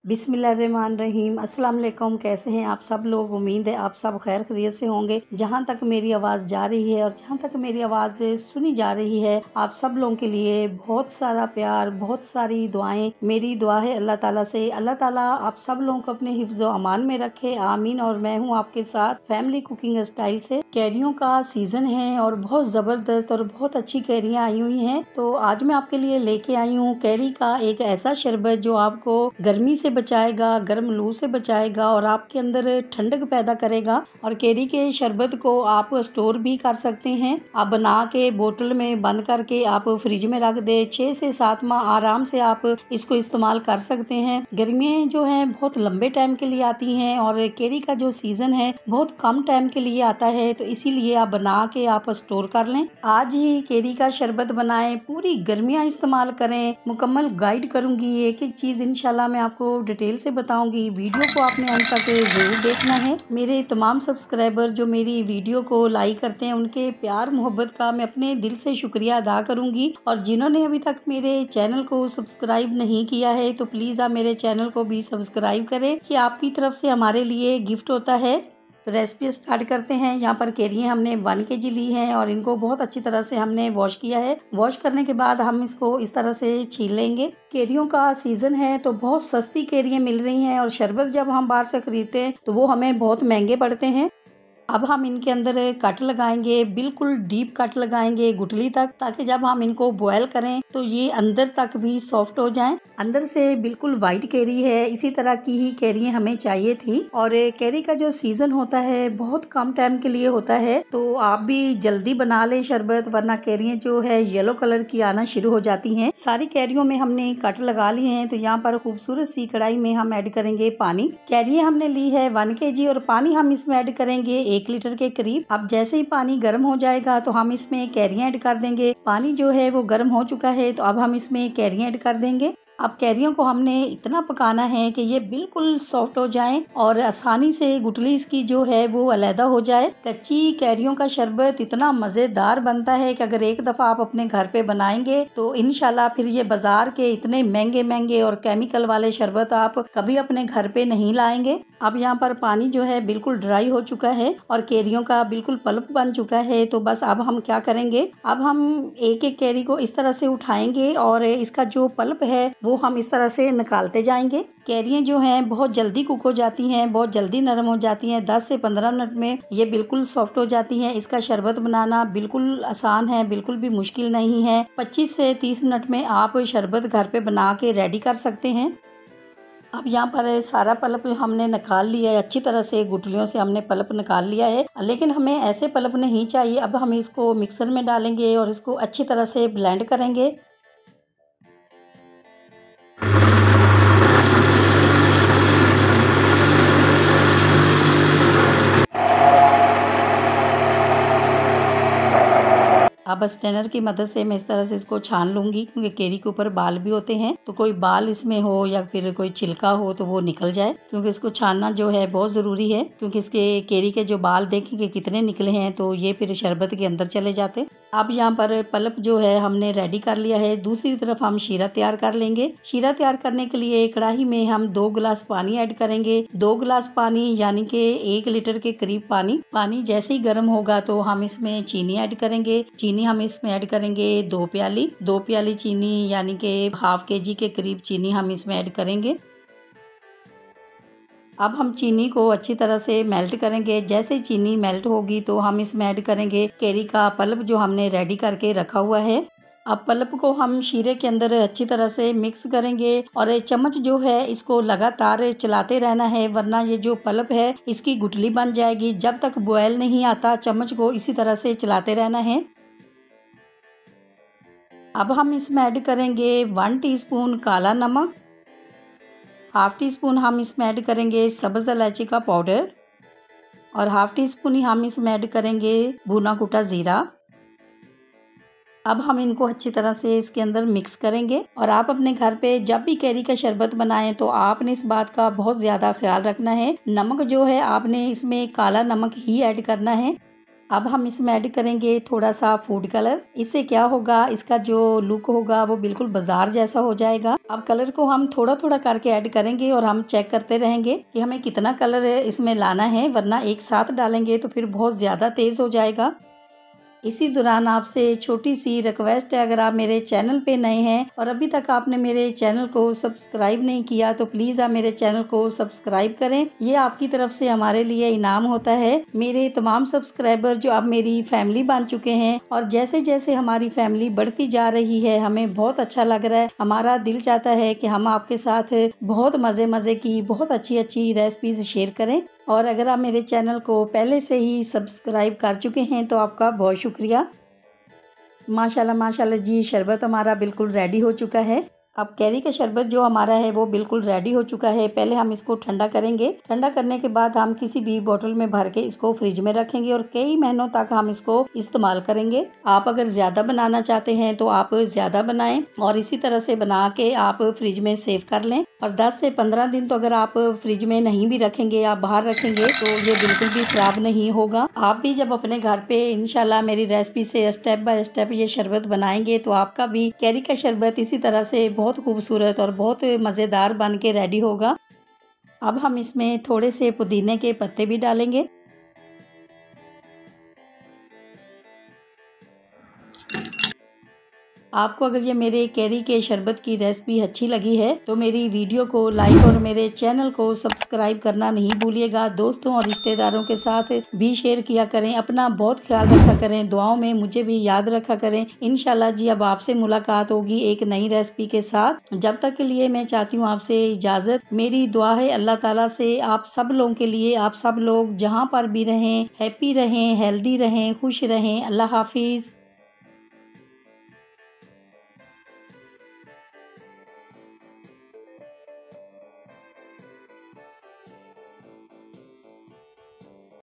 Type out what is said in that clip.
बिस्मिल्लाहिर्रहमानिर्रहीम। अस्सलाम वालेकुम। कैसे हैं आप सब लोग? उम्मीद है आप सब खैर खैरियत से होंगे। जहां तक मेरी आवाज़ जा रही है और जहां तक मेरी आवाज़ सुनी जा रही है, आप सब लोगों के लिए बहुत सारा प्यार, बहुत सारी दुआएं। मेरी दुआ है अल्लाह ताला से, अल्लाह ताला आप सब लोगों को अपने हिफ्ज़ व अमान में रखे, आमीन। और मैं हूं आपके साथ फैमिली कुकिंग स्टाइल से। कैरियों का सीज़न है और बहुत ज़बरदस्त और बहुत अच्छी कैरियाँ आई हुई हैं। तो आज मैं आपके लिए लेके आई हूँ कैरी का एक ऐसा शरबत जो आपको गर्मी से बचाएगा, गर्म लू से बचाएगा और आपके अंदर ठंडक पैदा करेगा। और कैरी के शरबत को आप स्टोर भी कर सकते हैं। आप बना के बोतल में बंद करके आप फ्रिज में रख दे, 6 से 7 माह आराम से आप इसको इस्तेमाल कर सकते हैं। गर्मियाँ जो हैं बहुत लंबे टाइम के लिए आती हैं और कैरी का जो सीजन है बहुत कम टाइम के लिए आता है, तो इसीलिए आप बना के आप स्टोर कर लें। आज ही कैरी का शरबत बनाएं, पूरी गर्मियाँ इस्तेमाल करें। मुकम्मल गाइड करूंगी, एक एक चीज इंशाल्लाह मैं आपको डिटेल से बताऊंगी। वीडियो को आपने अंत तक जरूर देखना है। मेरे तमाम सब्सक्राइबर जो मेरी वीडियो को लाइक करते हैं, उनके प्यार मोहब्बत का मैं अपने दिल से शुक्रिया अदा करूंगी। और जिन्होंने अभी तक मेरे चैनल को सब्सक्राइब नहीं किया है तो प्लीज आप मेरे चैनल को भी सब्सक्राइब करें, कि आपकी तरफ से हमारे लिए गिफ्ट होता है। तो रेसिपी स्टार्ट करते हैं। यहाँ पर कैरियाँ हमने 1 kg ली हैं और इनको बहुत अच्छी तरह से हमने वॉश किया है। वॉश करने के बाद हम इसको इस तरह से छील लेंगे। कैरियों का सीजन है तो बहुत सस्ती कैरियाँ मिल रही हैं और शरबत जब हम बाहर से खरीदते हैं तो वो हमें बहुत महंगे पड़ते हैं। अब हम इनके अंदर कट लगाएंगे, बिल्कुल डीप कट लगाएंगे गुठली तक, ताकि जब हम इनको बॉयल करें तो ये अंदर तक भी सॉफ्ट हो जाएं। अंदर से बिल्कुल वाइट कैरी है, इसी तरह की ही कैरियाँ हमें चाहिए थी। और कैरी का जो सीजन होता है बहुत कम टाइम के लिए होता है, तो आप भी जल्दी बना लें शरबत, वरना कैरियाँ जो है येलो कलर की आना शुरू हो जाती हैं। सारी कैरियों में हमने कट लगा लिए हैं। तो यहाँ पर खूबसूरत सी कढ़ाई में हम ऐड करेंगे पानी। कैरियाँ हमने ली है 1 kg और पानी हम इसमें ऐड करेंगे 1 लीटर के करीब। अब जैसे ही पानी गर्म हो जाएगा तो हम इसमें कैरियाँ ऐड कर देंगे। पानी जो है वो गर्म हो चुका है, तो अब हम इसमें कैरियाँ ऐड कर देंगे। अब कैरियों को हमने इतना पकाना है कि ये बिल्कुल सॉफ्ट हो जाएं और आसानी से गुठली इसकी जो है वो अलहदा हो जाए। कच्ची कैरियों का शरबत इतना मज़ेदार बनता है कि अगर एक दफ़ा आप अपने घर पे बनाएंगे तो इंशाल्लाह फिर ये बाजार के इतने महंगे महंगे और केमिकल वाले शरबत आप कभी अपने घर पे नहीं लाएंगे। अब यहाँ पर पानी जो है बिल्कुल ड्राई हो चुका है और कैरियों का बिल्कुल पल्प बन चुका है। तो बस अब हम क्या करेंगे, अब हम एक एक कैरी को इस तरह से उठाएंगे और इसका जो पल्प है वो हम इस तरह से निकालते जाएंगे। कैरियाँ जो हैं बहुत जल्दी कुक हो जाती हैं, बहुत जल्दी नरम हो जाती हैं। 10 से 15 मिनट में ये बिल्कुल सॉफ्ट हो जाती हैं। इसका शरबत बनाना बिल्कुल आसान है, बिल्कुल भी मुश्किल नहीं है। 25 से 30 मिनट में आप शरबत घर पे बना के रेडी कर सकते हैं। अब यहाँ पर सारा पल्प हमने निकाल लिया है, अच्छी तरह से गुठलियों से हमने पल्प निकाल लिया है, लेकिन हमें ऐसे पल्प नहीं चाहिए। अब हम इसको मिक्सर में डालेंगे और इसको अच्छी तरह से ब्लेंड करेंगे। अब स्ट्रेनर की मदद से मैं इस तरह से इसको छान लूंगी, क्योंकि कैरी के ऊपर बाल भी होते हैं, तो कोई बाल इसमें हो या फिर कोई छिलका हो तो वो निकल जाए, क्योंकि इसको छानना जो है बहुत ज़रूरी है। क्योंकि इसके कैरी के जो बाल देखेंगे कितने निकले हैं तो ये फिर शरबत के अंदर चले जाते। अब यहाँ पर पल्प जो है हमने रेडी कर लिया है। दूसरी तरफ हम शीरा तैयार कर लेंगे। शीरा तैयार करने के लिए कढ़ाई में हम 2 गिलास पानी ऐड करेंगे। 2 गिलास पानी यानी कि 1 लीटर के करीब पानी। पानी जैसे ही गर्म होगा तो हम इसमें चीनी ऐड करेंगे। चीनी हम इसमें ऐड करेंगे 2 प्याली चीनी, यानी कि ½ kg के करीब चीनी हम इसमें ऐड करेंगे। अब हम चीनी को अच्छी तरह से मेल्ट करेंगे। जैसे ही चीनी मेल्ट होगी तो हम इसमें ऐड करेंगे कैरी का पल्प जो हमने रेडी करके रखा हुआ है। अब पल्प को हम शीरे के अंदर अच्छी तरह से मिक्स करेंगे और चम्मच जो है इसको लगातार चलाते रहना है, वरना ये जो पल्प है इसकी गुठली बन जाएगी। जब तक बॉयल नहीं आता चम्मच को इसी तरह से चलाते रहना है। अब हम इसमें ऐड करेंगे 1 टीस्पून काला नमक, ½ टीस्पून हम इसमें ऐड करेंगे सब्ज़ इलायची का पाउडर और ½ टीस्पून ही हम इसमें ऐड करेंगे भुना कुटा ज़ीरा। अब हम इनको अच्छी तरह से इसके अंदर मिक्स करेंगे। और आप अपने घर पे जब भी कैरी का शरबत बनाएं तो आपने इस बात का बहुत ज़्यादा ख्याल रखना है, नमक जो है आपने इसमें काला नमक ही ऐड करना है। अब हम इसमें ऐड करेंगे थोड़ा सा फूड कलर। इससे क्या होगा, इसका जो लुक होगा वो बिल्कुल बाजार जैसा हो जाएगा। अब कलर को हम थोड़ा थोड़ा करके ऐड करेंगे और हम चेक करते रहेंगे कि हमें कितना कलर इसमें लाना है, वरना एक साथ डालेंगे तो फिर बहुत ज़्यादा तेज़ हो जाएगा। इसी दौरान आपसे छोटी सी रिक्वेस्ट है, अगर आप मेरे चैनल पे नए हैं और अभी तक आपने मेरे चैनल को सब्सक्राइब नहीं किया तो प्लीज़ आप मेरे चैनल को सब्सक्राइब करें। ये आपकी तरफ से हमारे लिए इनाम होता है। मेरे तमाम सब्सक्राइबर जो अब मेरी फैमिली बन चुके हैं और जैसे जैसे हमारी फैमिली बढ़ती जा रही है हमें बहुत अच्छा लग रहा है। हमारा दिल चाहता है कि हम आपके साथ बहुत मज़े की बहुत अच्छी अच्छी रेसिपीज शेयर करें। और अगर आप मेरे चैनल को पहले से ही सब्सक्राइब कर चुके हैं तो आपका बहुत शुक्रिया। माशाल्लाह माशाल्लाह जी, शरबत हमारा बिल्कुल रेडी हो चुका है। अब कैरी का शरबत जो हमारा है वो बिल्कुल रेडी हो चुका है। पहले हम इसको ठंडा करेंगे। ठंडा करने के बाद हम किसी भी बोतल में भर के इसको फ्रिज में रखेंगे और कई महीनों तक हम इसको इस्तेमाल करेंगे। आप अगर ज़्यादा बनाना चाहते हैं तो आप ज़्यादा बनाएं और इसी तरह से बना के आप फ्रिज में सेव कर लें। और 10 से 15 दिन तो अगर आप फ्रिज में नहीं भी रखेंगे, आप बाहर रखेंगे तो ये बिल्कुल भी खराब नहीं होगा। आप भी जब अपने घर पे इंशाल्लाह मेरी रेसिपी से स्टेप बाय स्टेप ये शरबत बनाएंगे तो आपका भी कैरी का शरबत इसी तरह से बहुत खूबसूरत और बहुत मज़ेदार बन के रेडी होगा। अब हम इसमें थोड़े से पुदीने के पत्ते भी डालेंगे। आपको अगर ये मेरे कैरी के शरबत की रेसिपी अच्छी लगी है तो मेरी वीडियो को लाइक और मेरे चैनल को सब्सक्राइब करना नहीं भूलिएगा। दोस्तों और रिश्तेदारों के साथ भी शेयर किया करें। अपना बहुत ख्याल रखा करें, दुआओं में मुझे भी याद रखा करें। इंशाल्लाह जी अब आपसे मुलाकात होगी एक नई रेसिपी के साथ। जब तक के लिए मैं चाहती हूँ आपसे इजाज़त। मेरी दुआ है अल्लाह ताला से आप सब लोगों के लिए, आप सब लोग जहाँ पर भी रहें हैप्पी रहें, हेल्दी रहें, खुश रहें। अल्लाह हाफिज़।